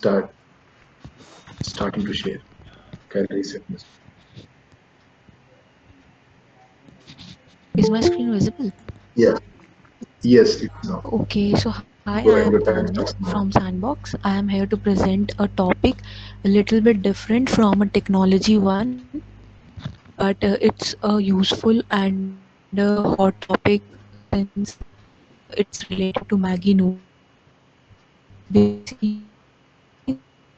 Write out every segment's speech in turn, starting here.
starting to share. Can I reset this? Is my screen visible? Yeah. Yes, it's now. Okay, so hi, I Go am ahead. Your time Tanya starts now. from Sandbox. I am here to present a topic a little bit different from a technology one, but it's a useful and a hot topic since it's related to Maggie noodles. Basically, this is a topic that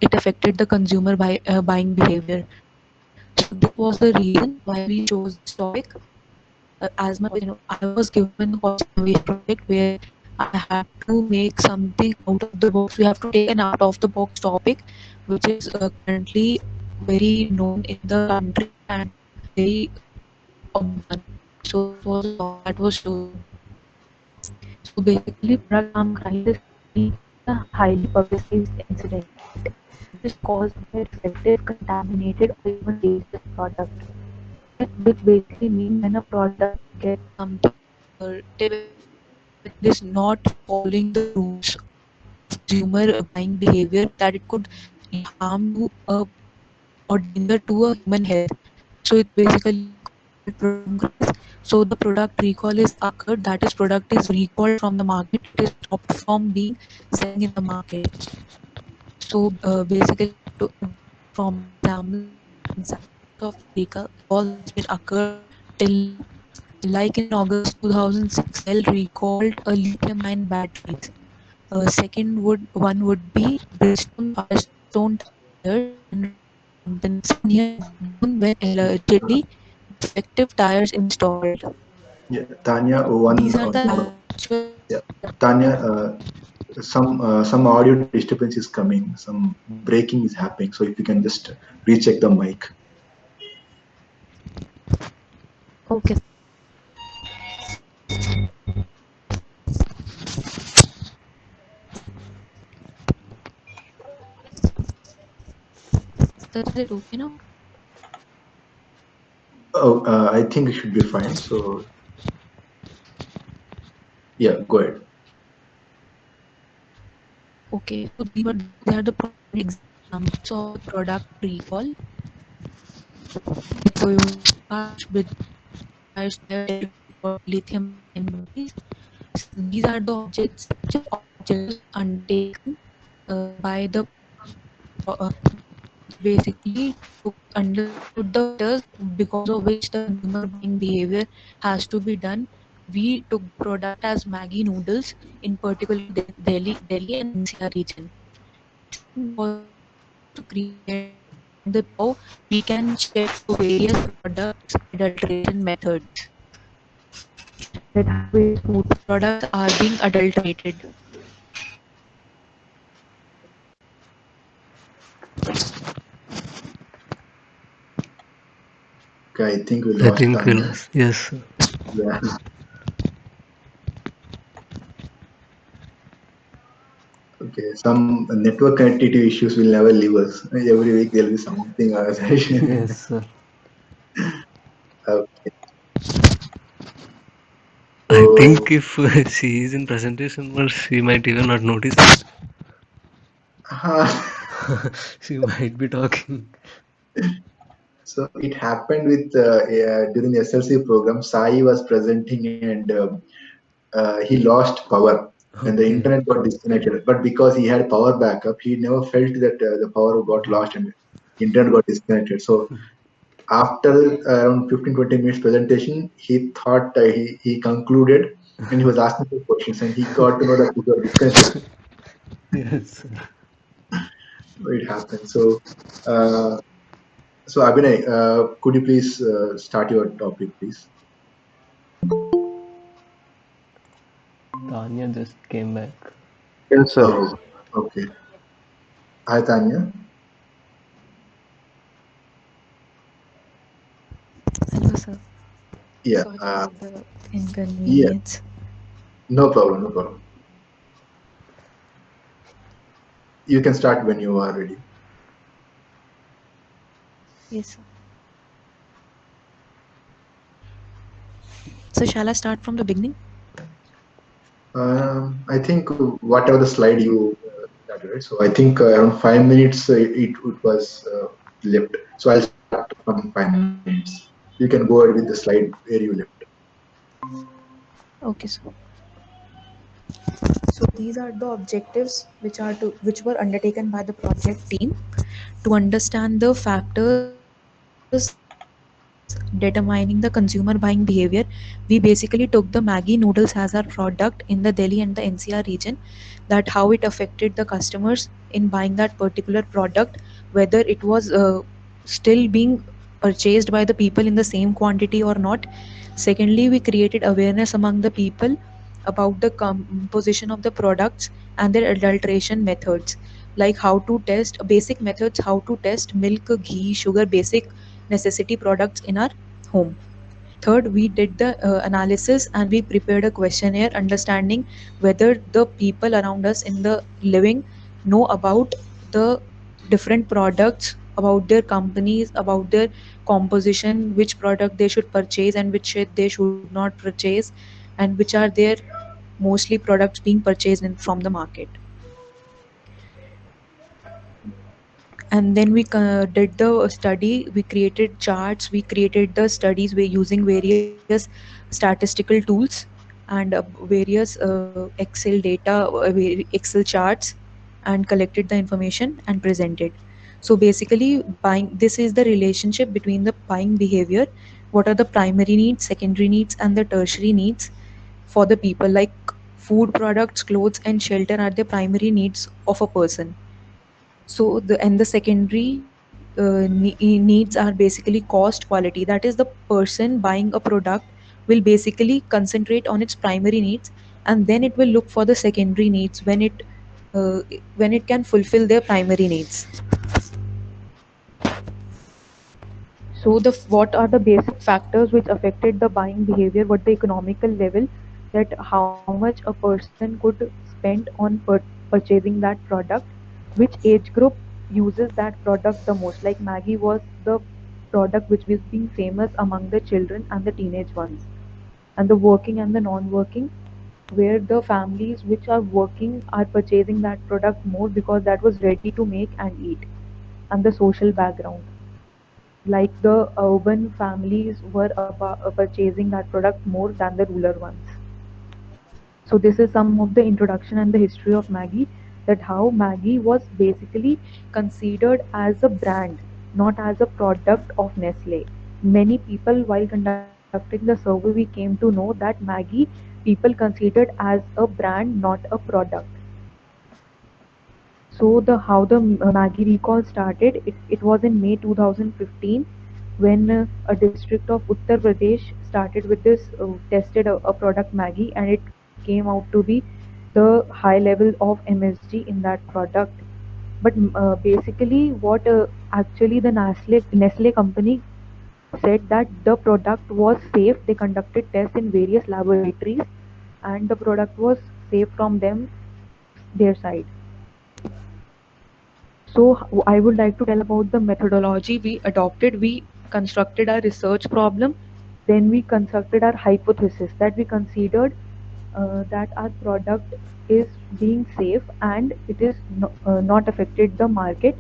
it affected the consumer buying behavior. So this was the reason why we chose this topic. As much as I was given a cost innovation project where I had to make something out of the box. We have to take an out of the box topic, which is currently very known in the country and very top one. So this was the topic that was chosen. So basically, product arm crisis is a highly publicized incident which is caused by a defective, contaminated, or even dangerous product. Which basically mean when a product gets something defective, it is not following the rules of consumer buying behavior, that it could lead harm to or danger to a human health. So it's basically called product crisis. So the product recall is occurred, that is product is recalled from the market, it is stopped from being selling in the market. So basically to from the example in South of Africa, all has been occurred till now. Like in August 2006, Shell recalled a lithium-ion batteries. Second would be Bridgestone Firestone tires and related maintenance near down when allegedly defective tires installed. Yeah, Tanya, These one. are the actual. Yeah, Tanya. Some audio disturbance is coming. Some breaking is happening. So if you can just recheck the mic. Okay, sir, is it okay now? Oh, I think it should be fine. So yeah, go ahead. Okay, so these are the primary examples of the product recall. Cars with tires, lithium-ion batteries. These are the objects, such as objects undertaken by the uh, which basically understood the factors because of which the consumer buying behavior has to be done. We took product as Maggie noodles, in particular Delhi and NCR region. Second was to create understand the how we can check for various products adulteration methods. That how various food products are being adulterated. Okay, I think we I lost think we'll, Tanya. yes. Yeah. Okay. Some network connectivity issues will never leave us. Every week there'll be something. Yes, sir. Okay. I So think if she is in presentation mode, she might even not notice that. She might be talking. so it happened with during the SLC program. Sai was presenting and he lost power and the Okay. internet got disconnected. But because he had power backup, he never felt that the power got lost and internet got disconnected. So after around 15-20 minutes presentation, he thought he concluded and he was asking for questions and he got to know that he got disconnected. Yes. It happened. Uh, so Abhinay, could you please start your topic, please? Tanya just came back. Yes, sir. Oh, okay. Hi, Tanya. Hello, sir. Yeah. Sorry for the Yeah. inconvenience. No problem. No problem. You can start when you are ready. Yes, sir. So shall I start from the beginning? I think whatever the slide you started, right? So I think around 5 minutes it was left. So I'll start from 5 minutes. You can go ahead with the slide where you left. Okay, so these are the objectives which were undertaken by the project team to understand the factors determining the consumer buying behavior. We basically took the Maggie noodles as our product in the Delhi and the NCR region, that how it affected the customers in buying that particular product, whether it was still being purchased by the people in the same quantity or not. Secondly, we created awareness among the people about the composition of the products and their adulteration methods, like how to test basic methods, how to test milk, ghee, sugar, basic necessity products in our home. Third, we did the analysis and we prepared a questionnaire understanding whether the people around us in the living know about the different products, about their companies, about their composition, which product they should purchase and which they should not purchase, and which are their mostly products being purchased from the market. And then we did the study, we created charts, we created the studies, we're using various statistical tools and various excel data, excel charts, and collected the information and presented. So basically, buying, this is the relationship between the buying behavior, what are the primary needs, secondary needs, and the tertiary needs for the people, like food products, clothes, and shelter are the primary needs of a person. So the secondary needs are basically cost, quality. That is, the person buying a product will basically concentrate on its primary needs, and then it will look for the secondary needs uh, when it can fulfill their primary needs. So the what are the basic factors which affected the buying behavior? What the economical level, that how much a person could spend on purchasing that product, which age group uses that product the most. Like Maggie was the product which was being famous among the children and the teenage ones, and the working and the non-working, where the families which are working are purchasing that product more because that was ready to make and eat, and the social background, like the urban families were purchasing that product more than the rural ones. So this is some of the introduction and the history of Maggie, that how Maggie was basically considered as a brand, not as a product of Nestle. Many people, while conducting the survey, we came to know that Maggie people considered as a brand, not a product. So the how the Maggie recall started, it was in May 2015, when a district of Uttar Pradesh started with this tested a product Maggie, and it came out to be the high level of MSG in that product. But basically, what actually the Nestle company said, that the product was safe. They conducted tests in various laboratories, and the product was safe from their side. So I would like to tell about the methodology we adopted. We constructed our research problem, then we constructed our hypothesis, that we considered that our product is being safe and it is not affected the market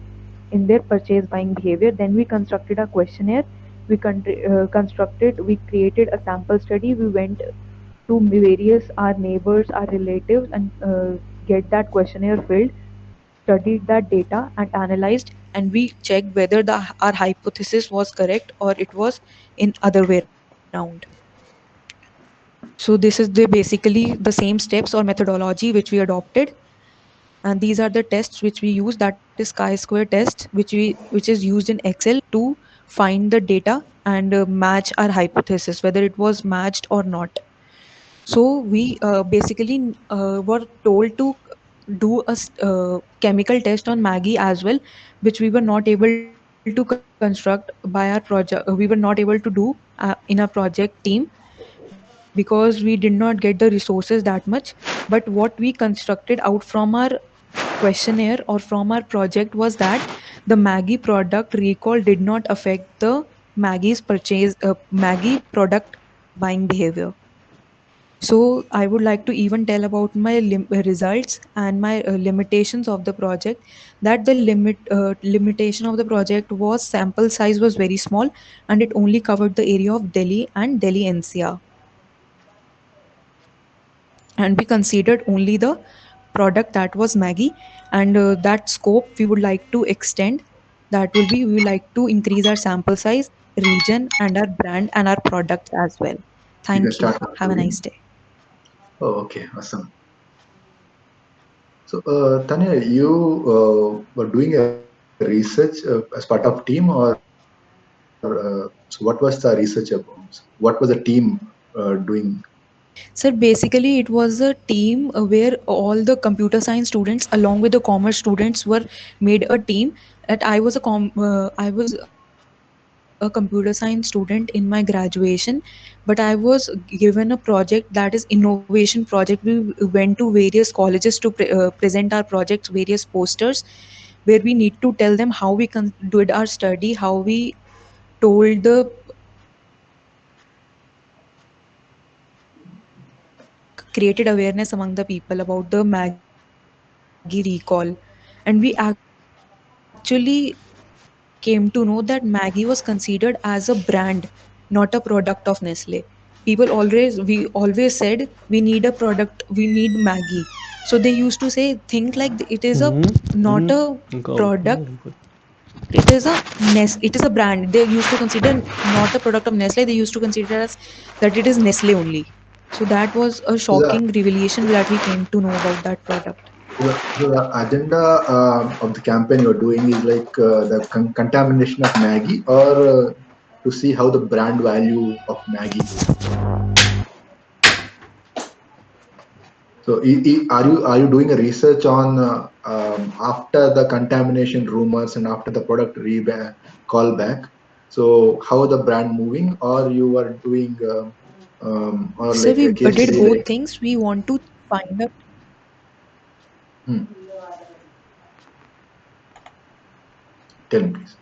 in their purchase buying behavior. Then we constructed a questionnaire. We created a sample study. We went to various our neighbors, our relatives, and get that questionnaire filled, studied that data and analyzed, and we checked whether our hypothesis was correct or it was in other way round. So this is the basically the same steps or methodology which we adopted, and these are the tests which we use, that is chi-square test, which is used in Excel to find the data and match our hypothesis whether it was matched or not. So we basically were told to do a chemical test on Maggie as well, which we were not able to construct by our project. We were not able to do in our project team because we did not get the resources that much. But what we constructed out from our questionnaire or from our project was that the Maggie product recall did not affect the Maggie product buying behavior. So I would like to even tell about my results and my limitations of the project. That the limitation of the project was sample size was very small, and it only covered the area of Delhi and Delhi NCR. And we considered only the product that was Maggie, and that scope we would like to extend. That will be, we would like to increase our sample size, region, and our brand and our products as well. You can Thank you. start Have a nice concluding. day. Oh, okay, awesome. So, Tanya, you were doing a research as part of team, or so what was the research about? What was the team doing? Sir, basically, it was a team where all the computer science students, along with the commerce students, were made a team. That I was a computer science student in my graduation, but I was given a project that is innovation project. We went to various colleges to present our projects, various posters, where we need to tell them how we did our study, how we told the created awareness among the people about the Maggie recall. And we actually came to know that Maggie was considered as a brand, not a product of Nestle. We always said we need a product, we need Maggie. So they used to say think like it is a not a product, it is a brand. They used to consider not a product of Nestle, they used to consider as that it is Nestle only. So that was a So the shocking revelation that we came to know about that product. the agenda of the campaign you're doing is like the contamination of Maggie, or to see how the brand value of Maggie is. So, are you doing a research on after the contamination rumors and after the product callback? So, how the brand moving, or you are doing or So like we a case did study both like? things. We want to find out. Hmm, tell me please.